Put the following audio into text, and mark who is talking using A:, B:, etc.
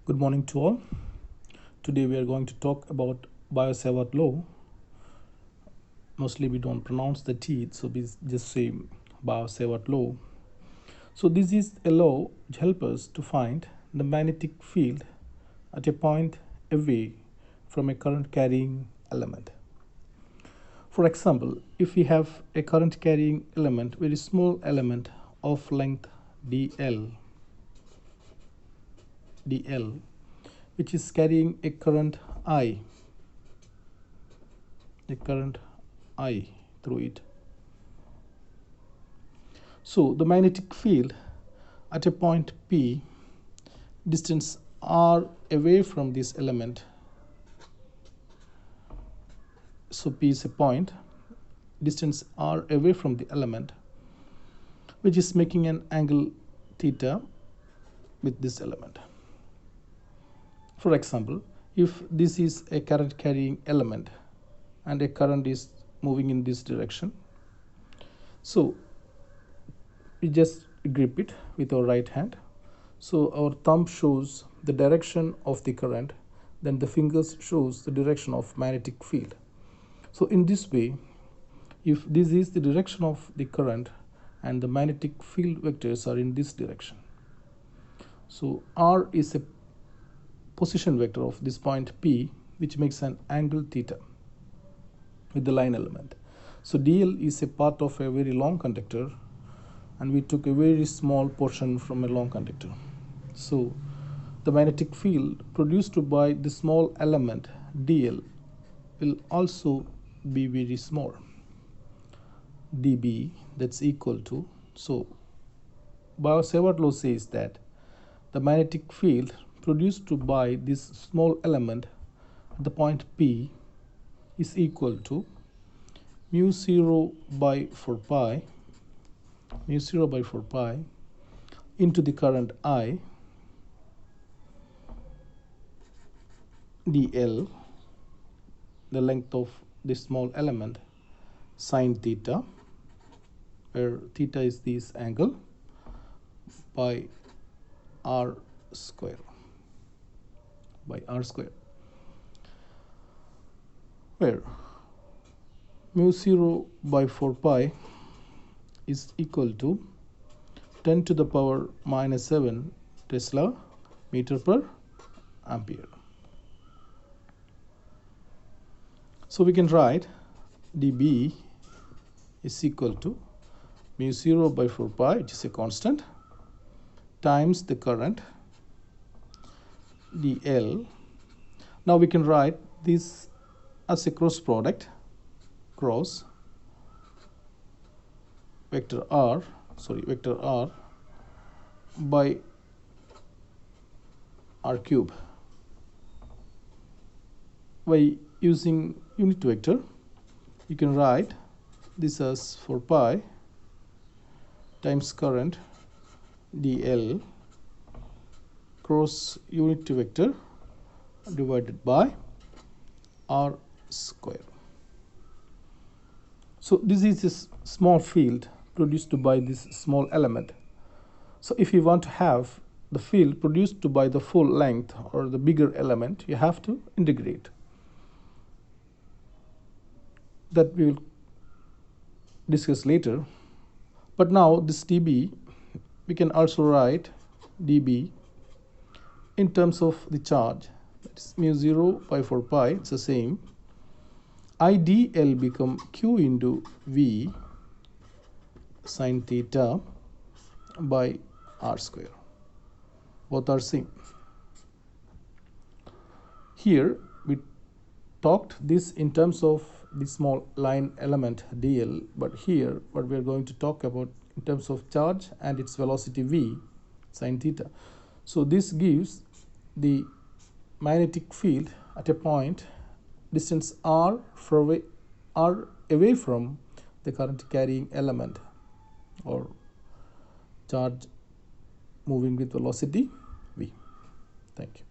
A: Good morning to all. Today we are going to talk about Biot-Savart Law. Mostly we don't pronounce the T, so we just say Biot-Savart Law. So this is a law which helps us to find the magnetic field at a point away from a current carrying element. For example, if we have a current carrying element, very small element of length dl, which is carrying a current I through it. So the magnetic field at a point P, distance r away from this element. So P is a point, distance r away from the element, which is making an angle theta with this element. For example, if this is a current carrying element and a current is moving in this direction, so we just grip it with our right hand. So our thumb shows the direction of the current, then the fingers shows the direction of magnetic field. So in this way, if this is the direction of the current and the magnetic field vectors are in this direction, so R is a position vector of this point P, which makes an angle theta with the line element. So dl is a part of a very long conductor, and we took a very small portion from a long conductor. So the magnetic field produced by the small element dl will also be very small, dB, that's equal to, so Biot-Savart law says that the magnetic field produced by this small element at the point P is equal to mu 0 by 4 pi into the current I dl, the length of this small element, sine theta, where theta is this angle, by r square, where mu 0 by 4 pi is equal to 10 to the power minus 7 Tesla meter per ampere. So we can write dB is equal to mu 0 by 4 pi, which is a constant, times the current dl. Now we can write this as a cross product, cross vector r by r cube. By using unit vector, you can write this as 4 pi times current dl cross unit vector divided by r square. So this is a small field produced by this small element. So if you want to have the field produced by the full length or the bigger element, you have to integrate. That we will discuss later. But now this dB, we can also write dB in terms of the charge. That's mu 0 by 4 pi, it's the same. IdL become Q into V sine theta by r square. Both are same. Here we talked this in terms of the small line element dl, but here what we are going to talk about in terms of charge and its velocity v sine theta. So this gives the magnetic field at a point distance r away from the current carrying element or charge moving with velocity v. Thank you.